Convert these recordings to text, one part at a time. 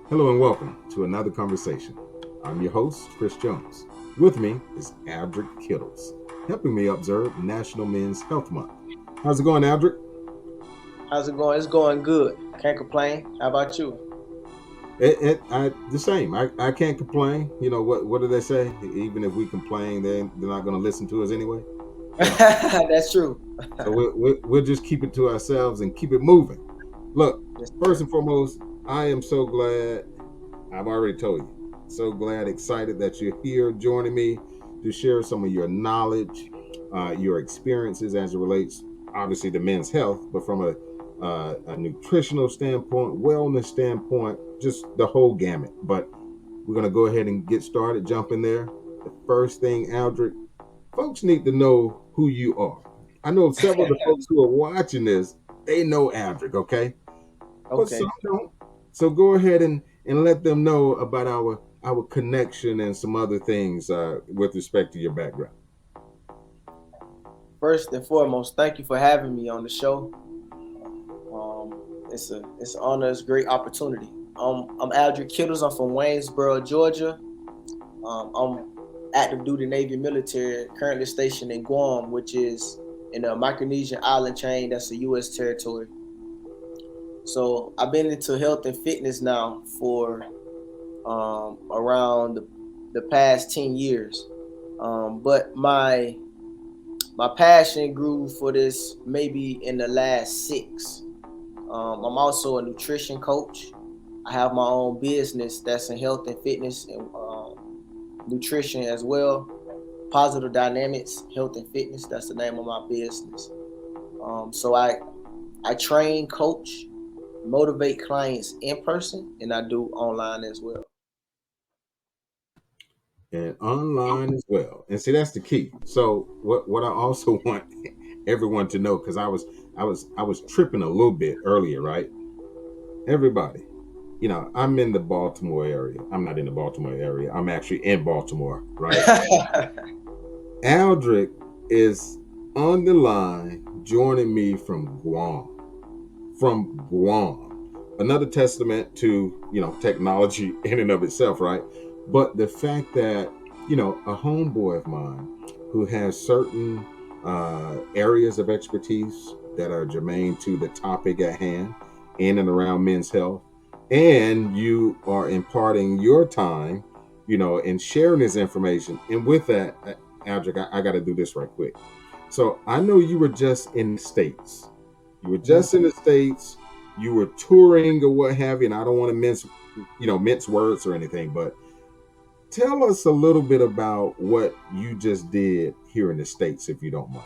Hello and welcome to another conversation. I'm your host, Chris Jones. With me is Aldrick Kittles, helping me observe National Men's Health Month. How's it going, Aldrick? How's it going? It's going good. Can't complain. How about you? The same. I can't complain. You know what do they say? Even if we complain, they're not going to listen to us anyway. So That's true. we'll just keep it to ourselves and keep it moving. Look, Yes, first sir. and foremost, I am so glad. I've already told you. So glad, excited that you're here joining me to share some of your knowledge, your experiences as it relates, obviously, to men's health, but from a nutritional standpoint, wellness standpoint, just the whole gamut. But we're going to go ahead and get started, jump in there. The first thing, Aldrick, folks need to know who you are. I know several of the folks who are watching this, they know Aldrick, okay? But some Okay. don't. So go ahead and let them know about our connection and some other things with respect to your background. First and foremost, thank you for having me on the show. It's an honor. It's a great opportunity. I'm Aldrich Kittles. I'm from Waynesboro, Georgia. I'm active duty Navy military, currently stationed in Guam, which is in the Micronesian island chain. That's a U.S. territory. So I've been into health and fitness now for around the past 10 years. But my passion grew for this maybe in the last six. I'm also a nutrition coach. I have my own business that's in health and fitness and nutrition as well. Positive Dynamics Health and Fitness. That's the name of my business. So I train, coach, motivate clients in person, and I do online as well. And online as well. And see, that's the key. So what I also want everyone to know, because I was tripping a little bit earlier, right? Everybody, I'm in the Baltimore area. I'm not in the Baltimore area. I'm actually in Baltimore, right? Aldrick is on the line joining me from Guam. From Guam. Another testament to, technology in and of itself, right? But the fact that, a homeboy of mine who has certain areas of expertise that are germane to the topic at hand in and around men's health, and you are imparting your time, and sharing this information. And with that, Aldrick, I got to do this right quick. So I know you were just in the States. You were just in the States. You were touring or what have you. And I don't want to mince words or anything, but tell us a little bit about what you just did here in the States, if you don't mind.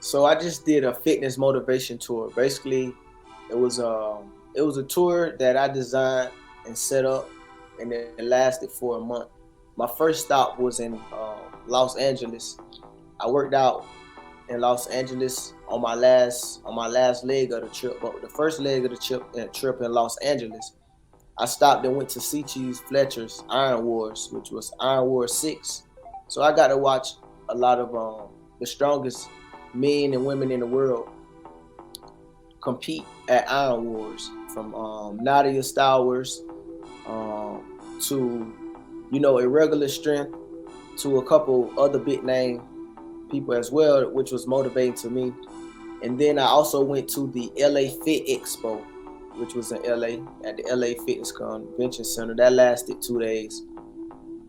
So I just did a fitness motivation tour. Basically, it was a tour that I designed and set up, and it lasted for a month. My first stop was in Los Angeles. I worked out in Los Angeles on my last leg of the trip. But the first leg of the trip in Los Angeles, I stopped and went to C. Cheese Fletcher's Iron Wars, which was Iron Wars 6. So I got to watch a lot of the strongest men and women in the world compete at Iron Wars, from Nadia Stowers to irregular strength to a couple other big name people as well, which was motivating to me. And then I also went to the LA Fit Expo, which was in LA at the LA Fitness Convention Center. That lasted 2 days.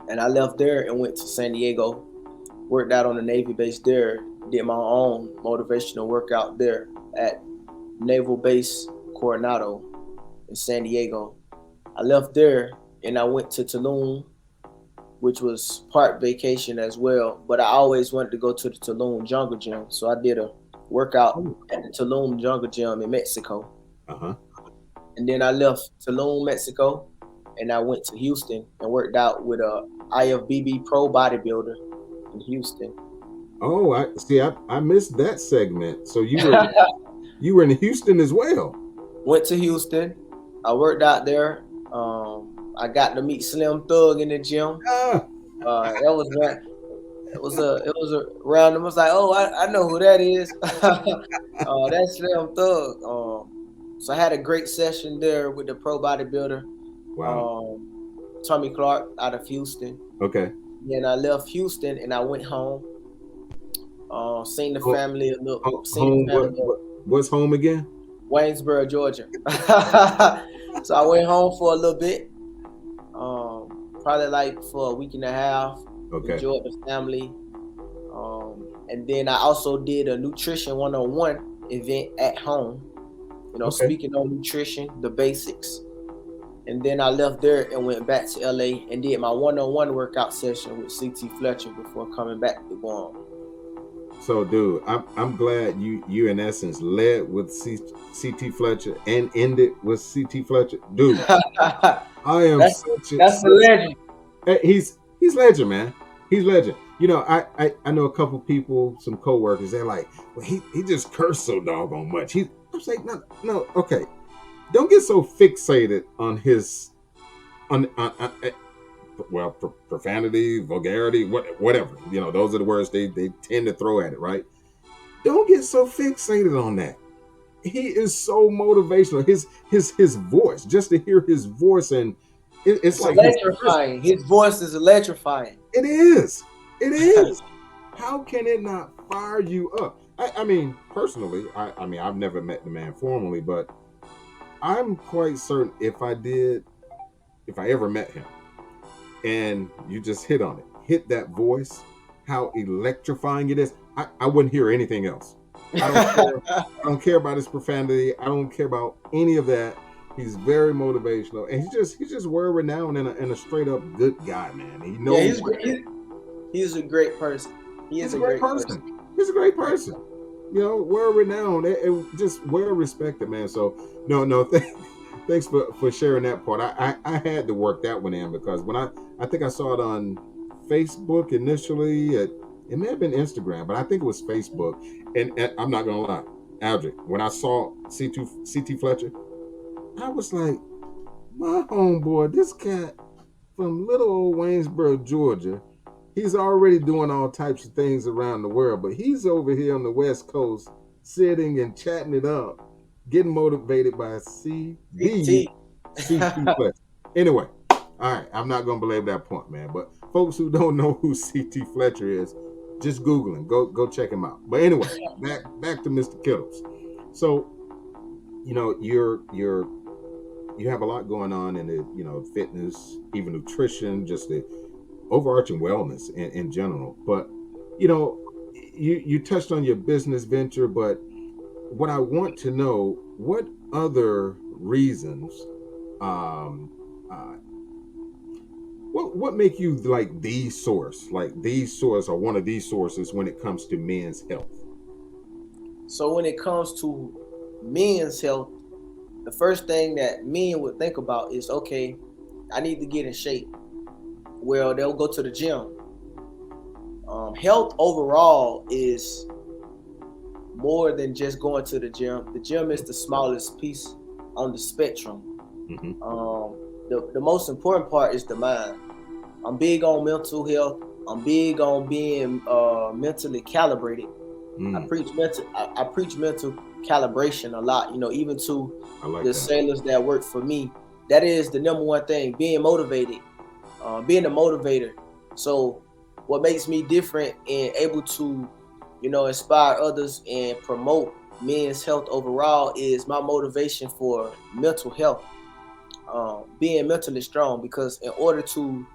And I left there and went to San Diego, worked out on the Navy base there, did my own motivational workout there at Naval Base Coronado in San Diego. I left there and I went to Tulum, which was part vacation as well. But I always wanted to go to the Tulum Jungle Gym, so I did a workout Oh, at the Tulum Jungle Gym in Mexico. uh-huh. And then I left Tulum, Mexico, and I went to Houston and worked out with a IFBB pro bodybuilder in Houston. Oh, I see. I missed that segment. So you were in Houston as well. Went to Houston. I worked out there. I got to meet Slim Thug in the gym. Ah, That was right. It was a random. I was like, oh, I know who that is. That's Slim Thug. So I had a great session there with the pro bodybuilder. Wow. Tommy Clark out of Houston. Okay. Then I left Houston and I went home. Seen the Ho- family a little, seen the Home. family a What's home again? Waynesboro, Georgia. So I went home for a little bit, probably like for a week and a half. Okay. Enjoyed the family, and then I also did a nutrition 101 event at home. Okay. Speaking on nutrition, the basics. And then I left there and went back to LA and did my 101 workout session with CT Fletcher before coming back to Guam. So, dude, I'm glad you in essence led with CT Fletcher and ended with CT Fletcher, dude. I am that's such a that's the such. legend. He's legend, man. He's legend. I know a couple people, some coworkers. They're like, well, he just cursed so doggone much. I'm saying, no, okay. Don't get so fixated on his well, profanity, vulgarity, whatever. Those are the words they tend to throw at it, right? Don't get so fixated on that. He is so motivational. His voice, just to hear his voice, and it's like electrifying. His voice is electrifying. It is. It is. How can it not fire you up? I mean, personally, I mean, I've never met the man formally, but I'm quite certain if I ever met him, and you just hit that voice, how electrifying it is, I wouldn't hear anything else. I don't care about his profanity. I don't care about any of that. He's very motivational, and he's just world renowned and a straight up good guy, man. He knows. Yeah, he's a great person. He's a great person. He's a great person. World renowned and just well respected, man. So no, thanks for sharing that part. I had to work that one in because when I think I saw it on Facebook initially. It may have been Instagram, but I think it was Facebook. And I'm not gonna lie, Aldrich, when I saw CT Fletcher, I was like, my homeboy, this cat from little old Waynesboro, Georgia, he's already doing all types of things around the world, but he's over here on the West Coast sitting and chatting it up, getting motivated by CT Fletcher. Anyway, all right, I'm not gonna belabor that point, man. But folks who don't know who CT Fletcher is, just Google him. Go check him out. But anyway, back to Mr. Kittles. So, you have a lot going on in the fitness, even nutrition, just the overarching wellness in general. But you touched on your business venture, but what I want to know, what other reasons, what make you like the source, or one of these sources when it comes to men's health? So when it comes to men's health, the first thing that men would think about is, okay, I need to get in shape. Well, they'll go to the gym. Health overall is more than just going to the gym. The gym is the smallest piece on the spectrum. Mm-hmm. The most important part is the mind. I'm big on mental health. I'm big on being mentally calibrated. I preach mental calibration a lot. Even to the sailors that work for me, that is the number one thing. Being motivated, being a motivator. So, what makes me different and able to, inspire others and promote men's health overall is my motivation for mental health. Being mentally strong, because in order to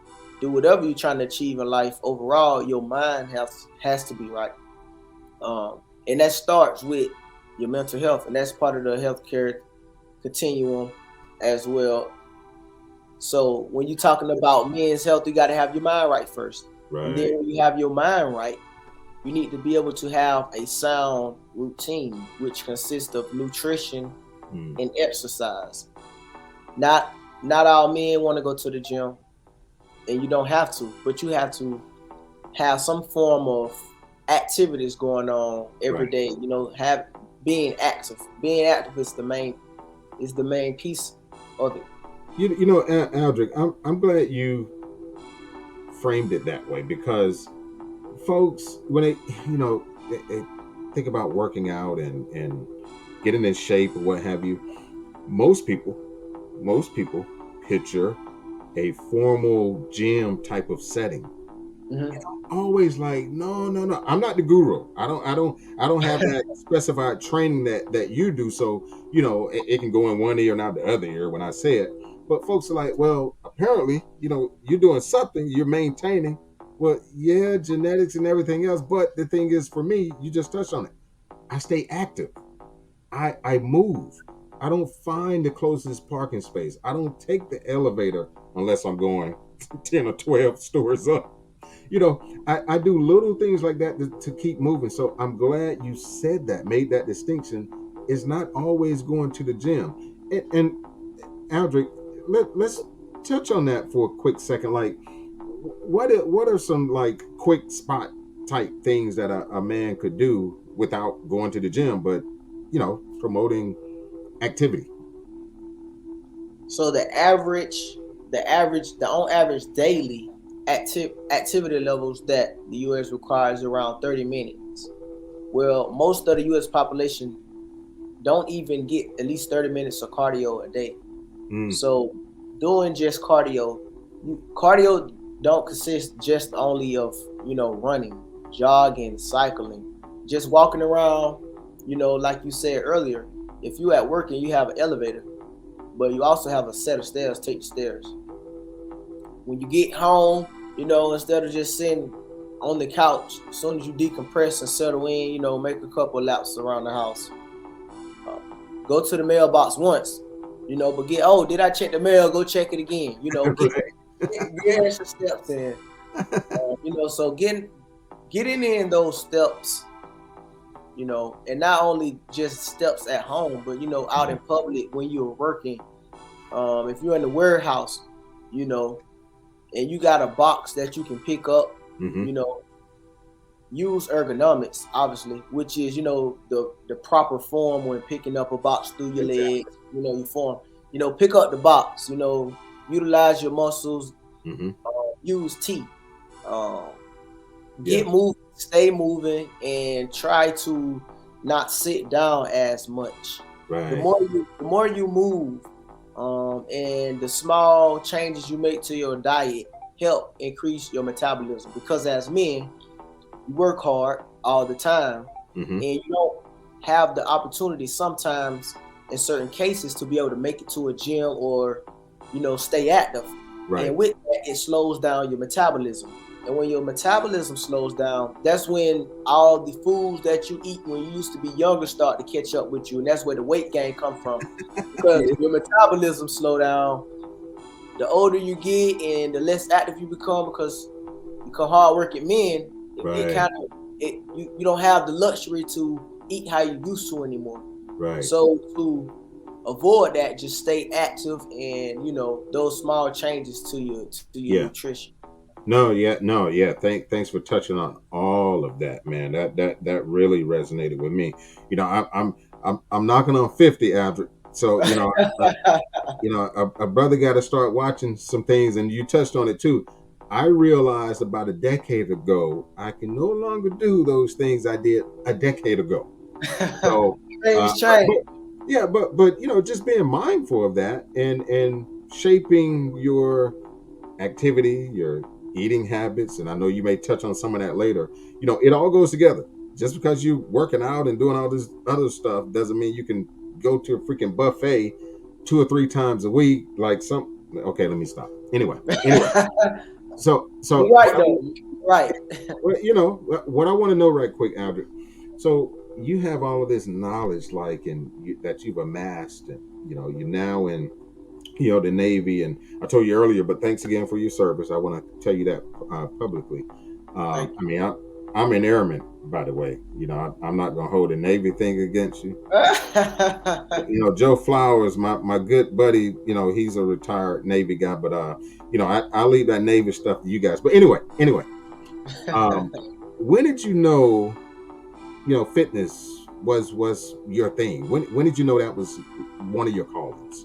do whatever you're trying to achieve in life overall, your mind has to be right. And that starts with your mental health, and that's part of the healthcare continuum as well. So when you're talking about men's health, you got to have your mind right first. Right. And then when you have your mind right, you need to be able to have a sound routine, which consists of nutrition and exercise. Not all men want to go to the gym, and you don't have to, but you have to have some form of activities going on every day. Have being active. Being active is the main piece of it. Aldrich, I'm glad you framed it that way, because folks, when they think about working out and getting in shape or what have you, most people picture a formal gym type of setting. Always like, no, no, no. I'm not the guru. I don't have that specified training that you do. So, it can go in one ear and out the other ear when I say it. But folks are like, well, apparently, you're doing something, you're maintaining. Well, yeah, genetics and everything else. But the thing is, for me, you just touched on it. I stay active. I move. I don't find the closest parking space. I don't take the elevator unless I'm going 10 or 12 stores up. I do little things like that to keep moving. So I'm glad you said that, made that distinction. It's not always going to the gym. And Aldrich, let's touch on that for a quick second. Like, what are some like quick spot type things that a man could do without going to the gym, but promoting activity? So on average daily activity levels that the U.S. requires around 30 minutes. Well, most of the U.S. population don't even get at least 30 minutes of cardio a day. So doing just cardio don't consist just only of, running, jogging, cycling, just walking around, like you said earlier. If you at work and you have an elevator, but you also have a set of stairs, take the stairs. When you get home, instead of just sitting on the couch, as soon as you decompress and settle in, make a couple of laps around the house. Go to the mailbox once, but did I check the mail? Go check it again. Get extra steps in. So getting in those steps, and not only just steps at home, but out in public when you're working. If you're in the warehouse, and you got a box that you can pick up, use ergonomics, obviously, which is, the proper form when picking up a box through your legs, your form, pick up the box, utilize your muscles, use T, get moving, stay moving, and try to not sit down as much. Right. The more you move, and the small changes you make to your diet help increase your metabolism, because as men, you work hard all the time, and you don't have the opportunity sometimes in certain cases to be able to make it to a gym or stay active. Right. And with that, it slows down your metabolism. And when your metabolism slows down, that's when all the foods that you eat when you used to be younger start to catch up with you. And that's where the weight gain come from. Because your metabolism slow down. The older you get and the less active you become, because you become hardworking men, you don't have the luxury to eat how you used to anymore. Right. So to avoid that, just stay active and those small changes to your nutrition. Thanks for touching on all of that, man. That really resonated with me. I'm knocking on 50, Aldrich. So a brother got to start watching some things, and you touched on it too. I realized about a decade ago I can no longer do those things I did a decade ago. So but just being mindful of that and shaping your activity, your eating habits, and I know you may touch on some of that later. It all goes together. Just because you working out and doing all this other stuff doesn't mean you can go to a freaking buffet 2 or 3 times a week. Okay, let me stop. Anyway. So right. What I want to know right quick, Aldrich. So you have all of this knowledge, that you've amassed, and you're now in the Navy, and I told you earlier, but thanks again for your service. I want to tell you that publicly. I'm an airman, by the way. I'm not gonna hold a Navy thing against you. Joe Flowers, my good buddy, he's a retired Navy guy, but I leave that Navy stuff to you guys. But anyway, when did you know fitness was your thing? When did you know that was one of your callings?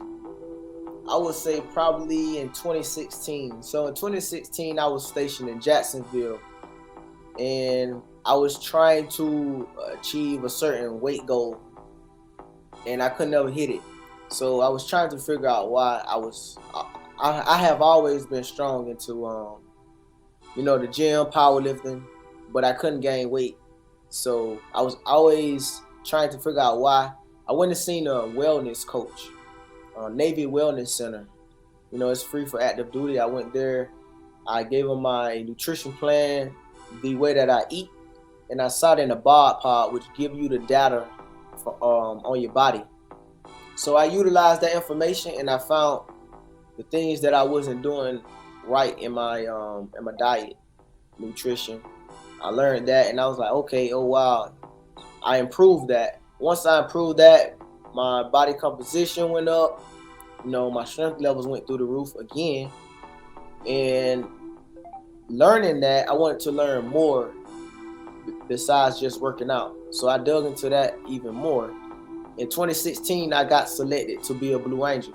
I would say probably in 2016. So in 2016, I was stationed in Jacksonville, and I was trying to achieve a certain weight goal, and I could never hit it. So I was trying to figure out why I I have always been strong into the gym, powerlifting, but I couldn't gain weight. So I was always trying to figure out why. I went and seen a wellness coach, Navy Wellness Center. It's free for active duty. I went there. I gave him my nutrition plan, the way that I eat, and I saw it in a bod pod, which give you the data for, on your body. So I utilized that information, and I found the things that I wasn't doing right in my diet, nutrition. I learned that, and I was like, okay, oh wow, I improved that. Once I improved that, my body composition went up. My strength levels went through the roof again. And learning that, I wanted to learn more besides just working out. So I dug into that even more. In 2016, I got selected to be a Blue Angel.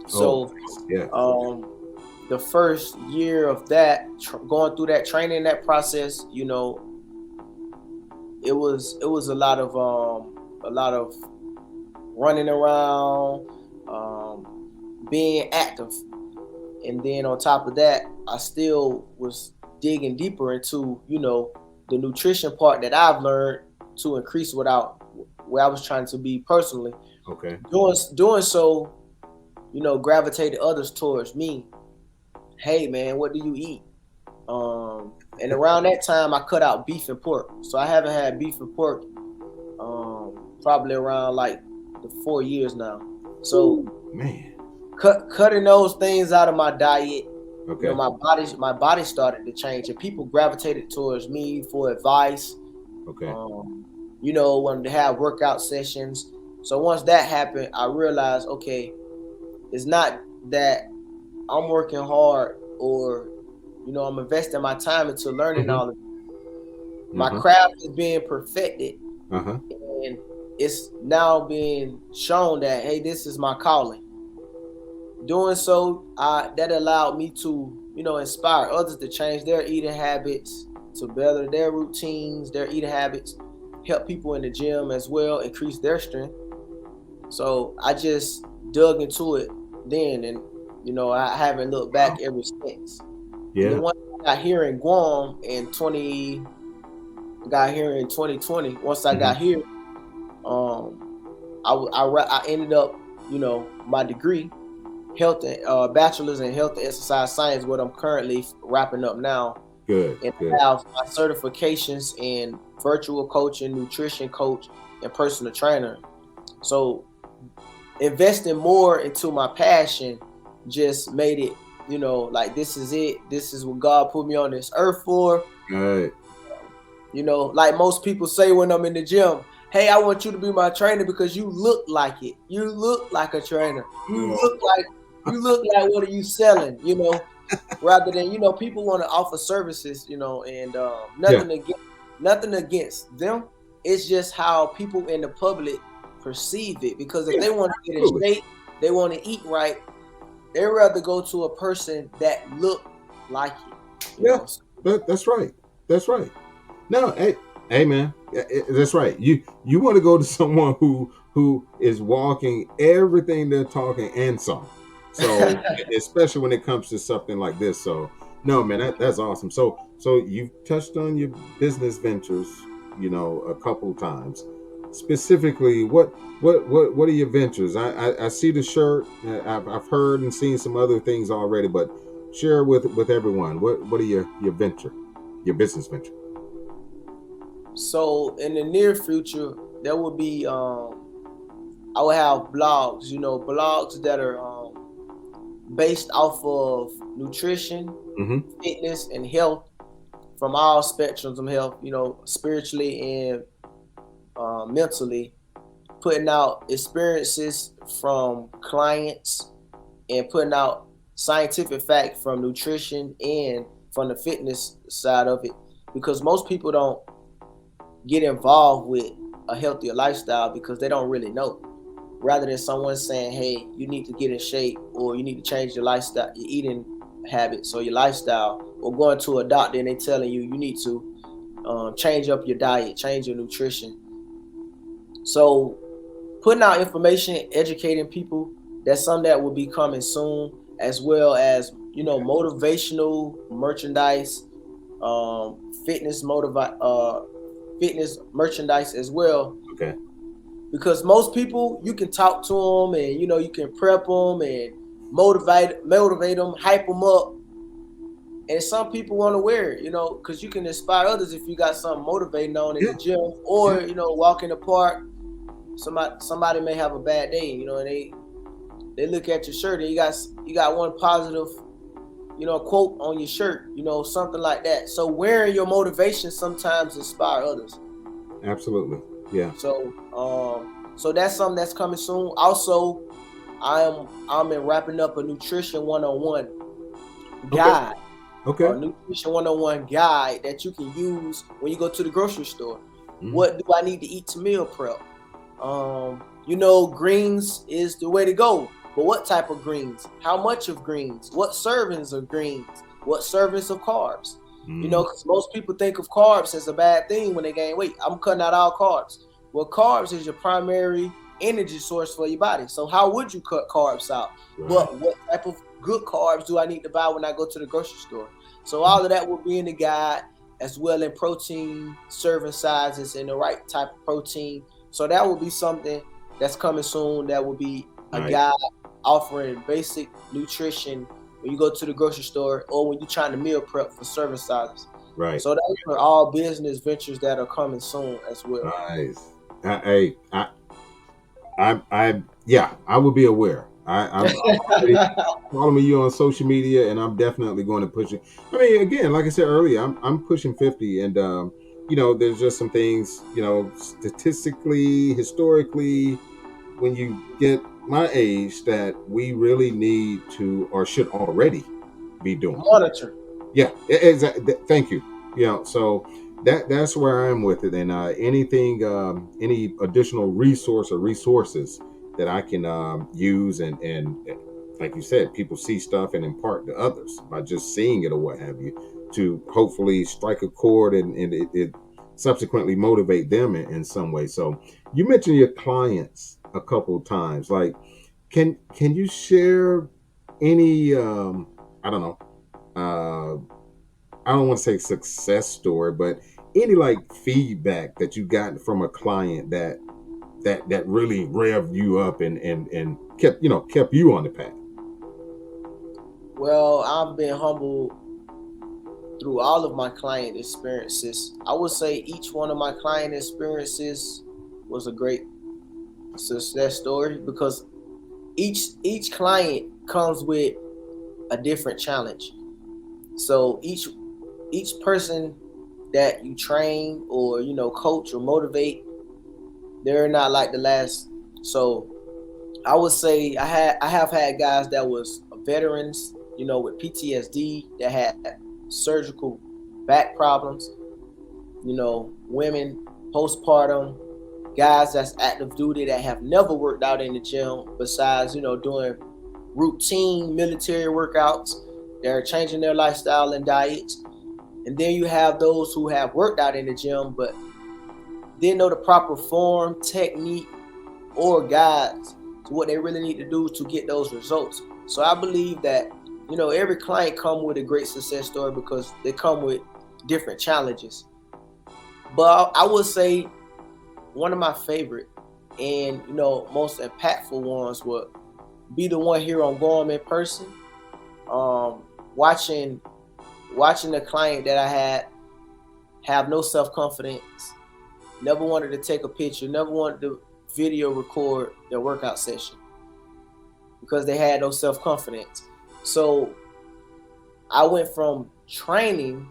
So, yeah. The first year of that, going through that training, that process, it was a lot of running around, being active, and then on top of that, I still was digging deeper into the nutrition part that I've learned to increase where I was trying to be personally. Okay. Doing so, gravitated others towards me. Hey man, what do you eat? And around that time, I cut out beef and pork. So I haven't had beef and pork probably around like the 4 years now. So man, cutting those things out of my diet. Okay. My body started to change, and people gravitated towards me for advice. Okay. Wanted to have workout sessions. So once that happened, I realized, okay, it's not that I'm working hard or I'm investing my time into learning all of it. My craft is being perfected, and it's now being shown that, hey, this is my calling. Doing so, that allowed me to inspire others to change their eating habits, to better their routines, their eating habits, help people in the gym as well, increase their strength. So I just dug into it then, and I haven't looked back ever since. Yeah. The one I got here in Guam in 2020. Once I got here, I ended up, my degree, bachelor's in health and exercise science, what I'm currently wrapping up now. Good. And I have my certifications in virtual coaching, nutrition coach, and personal trainer. So investing more into my passion just made it, like this is it. This is what God put me on this earth for. Right. Like most people say when I'm in the gym, hey, I want you to be my trainer because you look like it. You look like a trainer. You look like what are you selling? Rather than people want to offer services, and nothing against them. It's just how people in the public perceive it. Because if they want to get in shape, they want to eat right, they'd rather go to a person that look like it. That's right. That's right. No, hey man, that's right. You want to go to someone who is walking everything they're talking and some. So especially when it comes to something like this. So no, man, that's awesome. So you've touched on your business ventures, a couple of times. Specifically, what are your ventures? I see the shirt. I've heard and seen some other things already, but share with everyone. What are your business venture? So in the near future, there will be I will have blogs, blogs that are based off of nutrition, fitness, and health from all spectrums of health, spiritually and mentally, putting out experiences from clients and putting out scientific fact from nutrition and from the fitness side of it, because most people don't get involved with a healthier lifestyle because they don't really know. Rather than someone saying, hey, you need to get in shape, or you need to change your lifestyle, your eating habits or your lifestyle, or going to a doctor and they telling you need to change up your diet, change your nutrition. So putting out information, educating people, that's something that will be coming soon. as well as, motivational merchandise, fitness fitness merchandise as well. Okay. Because most people, you can talk to them, and you can prep them and motivate them, hype them up, and some people want to wear it, because you can inspire others if you got something motivating on in Yeah. the gym, Yeah. or walk in the park. Somebody may have a bad day, and they look at your shirt, and you got one positive, quote on your shirt, something like that. So wearing your motivation sometimes inspire others. Absolutely. Yeah. So that's something that's coming soon. Also, I'm in wrapping up a nutrition 101 Okay. guide, Okay. a nutrition 101 guide that you can use when you go to the grocery store. Mhm. What do I need to eat to meal prep? Greens is the way to go. But what type of greens? How much of greens? What servings of greens? What servings of carbs? Because most people think of carbs as a bad thing when they gain weight. I'm cutting out all carbs. Well, carbs is your primary energy source for your body. So how would you cut carbs out? Right. But what type of good carbs do I need to buy when I go to the grocery store? So all of that will be in the guide, as well in protein serving sizes and the right type of protein. So that will be something that's coming soon. That will be a Nice. guide offering basic nutrition when you go to the grocery store or when you're trying to meal prep for serving sizes. Right. So those are all business ventures that are coming soon as well. Nice. Yeah, I would be aware. I'm already following you on social media, and I'm definitely going to push it. I mean, again, like I said earlier, I'm pushing 50, and there's just some things, statistically, historically, when you get my age, that we really need to, or should already be doing. Monitor. Yeah, exactly. Thank you. So that's where I'm with it, and anything, any additional resource or resources that I can use, and like you said, people see stuff and impart to others by just seeing it or what have you, to hopefully strike a chord, and it subsequently motivate them in some way. So you mentioned your clients a couple of times. Like, can you share any I don't know, I don't want to say success story, but any like feedback that you got from a client that really revved you up, and kept you on the path? Well, I've been humbled through all of my client experiences. I would say each one of my client experiences was a great success story, because each client comes with a different challenge. So each person that you train or coach or motivate, they're not like the last. So I would say I have had guys that was veterans, with PTSD, that had surgical back problems, women postpartum, guys that's active duty that have never worked out in the gym besides, doing routine military workouts. They're changing their lifestyle and diets. And then you have those who have worked out in the gym but didn't know the proper form, technique, or guides to what they really need to do to get those results. So I believe that, every client come with a great success story because they come with different challenges. But I would say one of my favorite and most impactful ones would be the one here on Guam in person. Watching the client that I had have no self-confidence, never wanted to take a picture, never wanted to video record their workout session because they had no self-confidence. So I went from training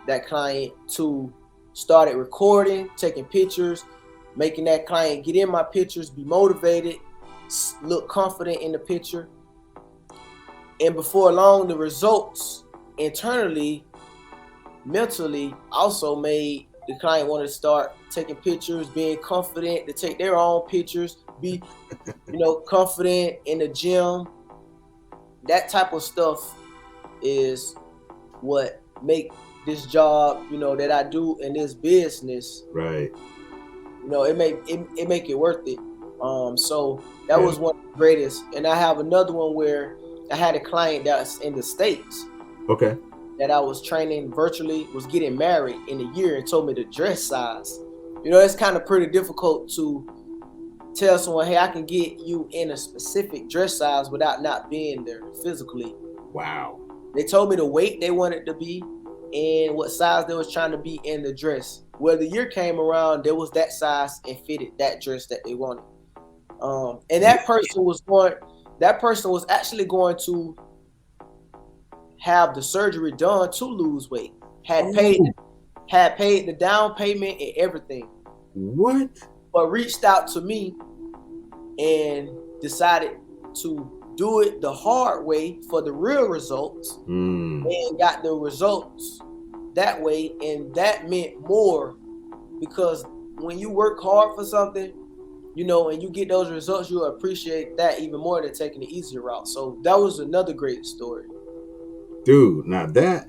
that client to started recording, taking pictures, making that client get in my pictures, be motivated, look confident in the picture. And before long, the results internally, mentally, also made the client want to start taking pictures, being confident to take their own pictures, be confident in the gym. That type of stuff is what make this job, that I do in this business, Right. it make it worth it. So that was one of the greatest. And I have another one where I had a client that's in the States Okay. that I was training virtually, was getting married in a year, and told me the dress size. You know, it's kind of pretty difficult to tell someone, hey, I can get you in a specific dress size without not being there physically. Wow. They told me the weight they wanted to be and what size they was trying to be in the dress. Well, the year came around, there was that size and fitted that dress that they wanted. And that person was actually going to have the surgery done to lose weight. Had paid the down payment and everything, What? but reached out to me and decided to do it the hard way for the real results, and got the results that way. And that meant more, because when you work hard for something, you know, and you get those results, you'll appreciate that even more than taking the easier route. So that was another great story. Dude, now that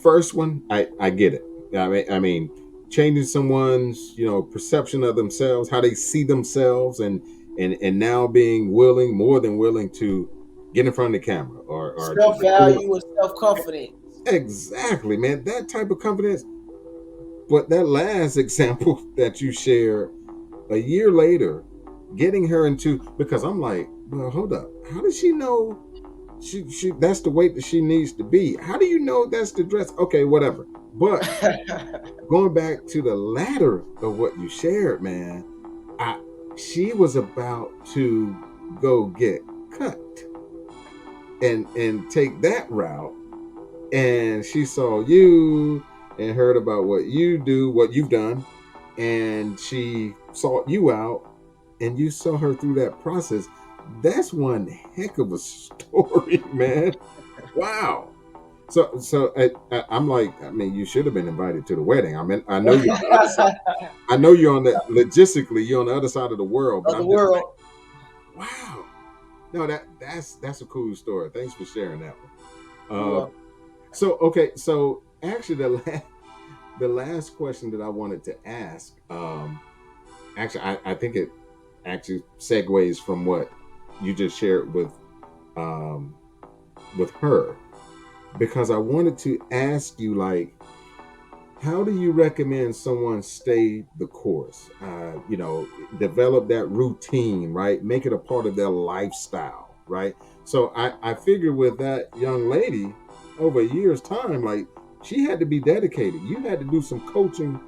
first one, I get it. I mean, changing someone's, perception of themselves, how they see themselves, and now being more than willing to get in front of the camera or Self value and self confidence. exactly, man, that type of confidence. But that last example that you shared, a year later, getting her into, because I'm like, well, hold up, how does she know she that's the weight that she needs to be? How do you know that's the dress? Okay, whatever. But going back to the latter of what you shared, man, she was about to go get cut and take that route, and she saw you and heard about what you do, what you've done, and she sought you out, and you saw her through that process. That's one heck of a story, man. Wow. So I'm like, I mean, you should have been invited to the wedding. I mean, I know you're on the other side. I know you're on the logistically, you're on the other side of the world, but Of the I'm just like, world. wow. No, that's a cool story. Thanks for sharing that one. Well, So okay, so actually the last question that I wanted to ask, actually I think it actually segues from what you just shared um with her, because I wanted to ask you, like, how do you recommend someone stay the course? Develop that routine, right? Make it a part of their lifestyle, right? So I figure with that young lady, over a year's time, like, she had to be dedicated. You had to do some coaching,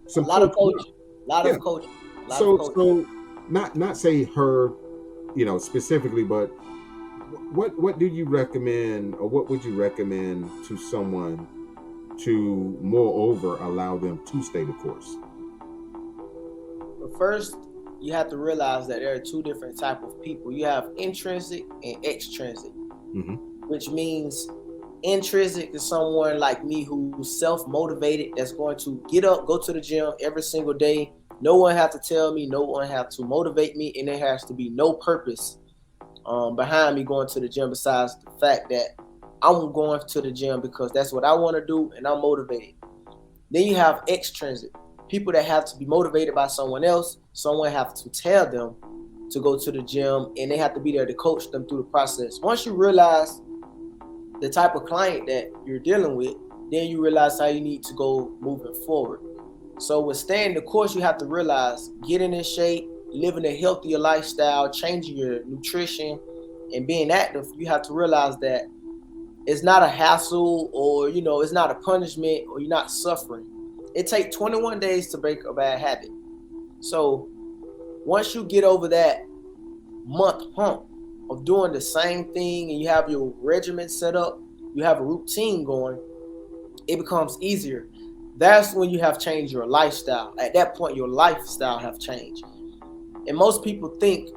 a some lot of coaching. coaching, a lot Yeah. of coaching, a lot of So coaching. so not say her, specifically, but what do you recommend, or what would you recommend to someone to moreover allow them to stay the course? But first, you have to realize that there are two different type of people. You have intrinsic and extrinsic, Hmm. which means intrinsic is someone like me who's self-motivated, that's going to get up, go to the gym every single day. No one have to tell me, no one have to motivate me, and there has to be no purpose behind me going to the gym besides the fact that I'm going to the gym because that's what I want to do and I'm motivated. Then you have extrinsic, people that have to be motivated by someone else. Someone have to tell them to go to the gym, and they have to be there to coach them through the process. Once you realize the type of client that you're dealing with, then you realize how you need to go moving forward. So with staying the course, you have to realize getting in shape, living a healthier lifestyle, changing your nutrition, and being active. You have to realize that it's not a hassle, or it's not a punishment, or you're not suffering. It takes 21 days to break a bad habit. So once you get over that month hump of doing the same thing, and you have your regimen set up, you have a routine going, it becomes easier. That's when you have changed your lifestyle. At that point, your lifestyle have changed. And most people think,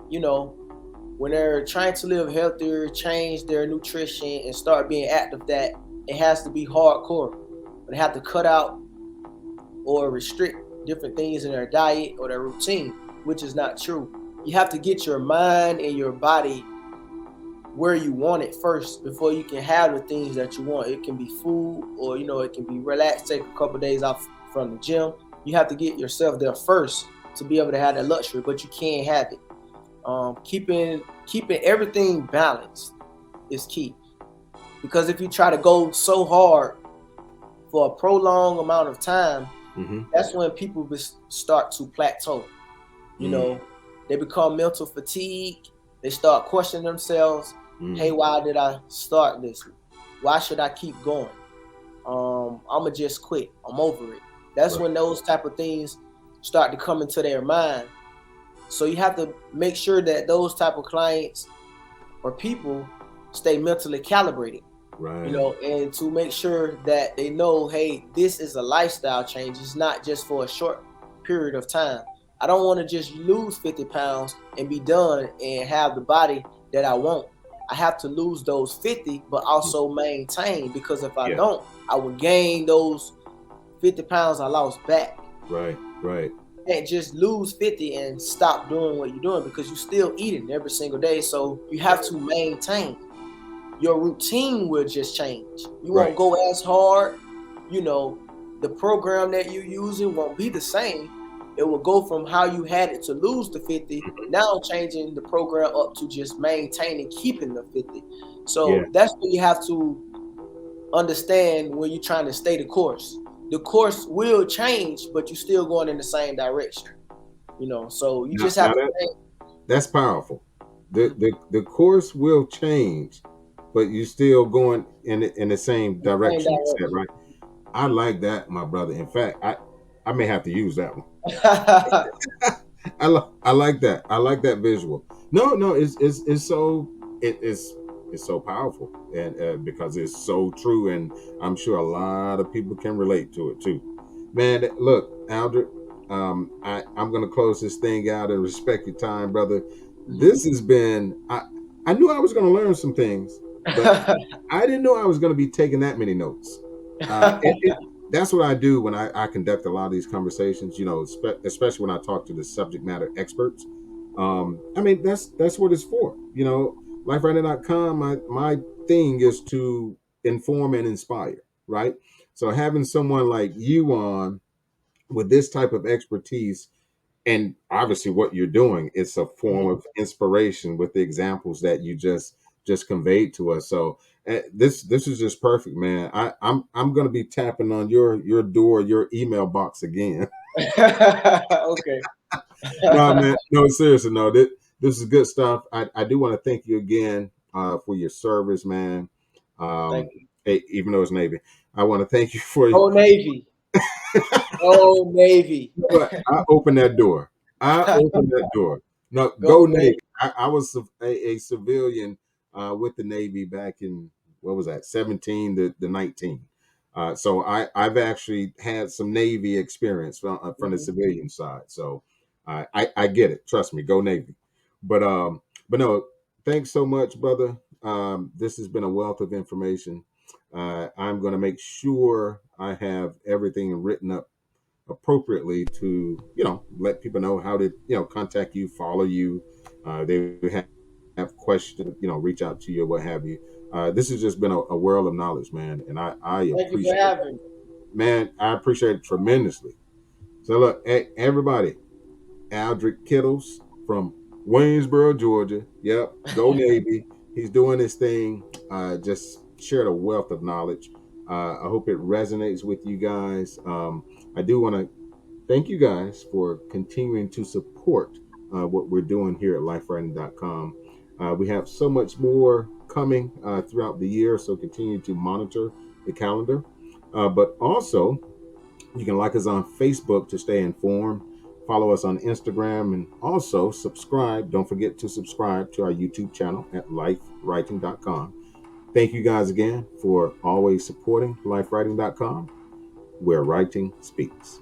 when they're trying to live healthier, change their nutrition, and start being active, that it has to be hardcore. They have to cut out or restrict different things in their diet or their routine, which is not true. You have to get your mind and your body where you want it first before you can have the things that you want. It can be food, or it can be relaxed, take a couple of days off from the gym. You have to get yourself there first to be able to have that luxury, but you can't have it. Keeping everything balanced. is key. Because if you try to go so hard for a prolonged amount of time, that's when people start to plateau. You know, they become mental fatigue. They start questioning themselves. Hey, why did I start this? Why should I keep going? I'ma just quit. I'm over it. That's when those type of things start to come into their mind. So you have to make sure that those type of clients or people stay mentally calibrated. Right. You know, and to make sure that they know, hey, this is a lifestyle change. It's not just for a short period of time. I don't want to just lose 50 pounds and be done and have the body that I want. I have to lose those 50, but also maintain, because if I don't, I will gain those 50 pounds I lost back. Right. You can't just lose 50 and stop doing what you're doing, because you're still eating every single day. So you have to maintain. Your routine will just change. You won't go as hard. You know, the program that you're using won't be the same. It will go from how you had it to lose the 50, now changing the program up to just maintaining, keeping the 50. So that's what you have to understand when you're trying to stay the course. The course will change, but you're still going in the same direction. You know, so you just have to. That's powerful. The course will change, but you're still going in the same direction, right? I like that, my brother. In fact, I may have to use that one. I like that. I like that visual. No, it's so powerful, and because it's so true, and I'm sure a lot of people can relate to it too. Man, look, Aldrick, I'm gonna close this thing out and respect your time, brother. This has been. I knew I was gonna learn some things, but I didn't know I was gonna be taking that many notes. That's what I do when I conduct a lot of these conversations, you know, especially when I talk to the subject matter experts. I mean, that's what it's for. You know, lifewriting.com, my thing is to inform and inspire, right? So having someone like you on with this type of expertise, and obviously what you're doing, it's a form of inspiration with the examples that you just conveyed to us. So this is just perfect, man. I'm going to be tapping on your door, your email box again. Okay. No, man, no, seriously, no, this is good stuff. I do want to thank you again for your service, man. Thank you. Hey, even though it's Navy, I want to thank you for Oh, Navy. Oh, Navy. I opened that door. No, go Navy. I was a civilian with the Navy back in, what was that, 17 to 19. So I've actually had some Navy experience from the civilian side. So I get it. Trust me, go Navy. But no, thanks so much, brother. This has been a wealth of information. I'm going to make sure I have everything written up appropriately to, you know, let people know how to, you know, contact you, follow you. They have questions, you know, reach out to you, what have you. This has just been a world of knowledge, man, and I Thank you for appreciate having me. man, I appreciate it tremendously. So look, everybody, Aldrick Kittles from Waynesboro, Georgia. Yep, go Navy. He's doing his thing. Just shared a wealth of knowledge. I hope it resonates with you guys. I do want to thank you guys for continuing to support what we're doing here at lifewriting.com. We have so much more coming throughout the year, so continue to monitor the calendar. But also, you can like us on Facebook to stay informed. Follow us on Instagram, and also subscribe. Don't forget to subscribe to our YouTube channel at lifewriting.com. Thank you guys again for always supporting lifewriting.com, where writing speaks.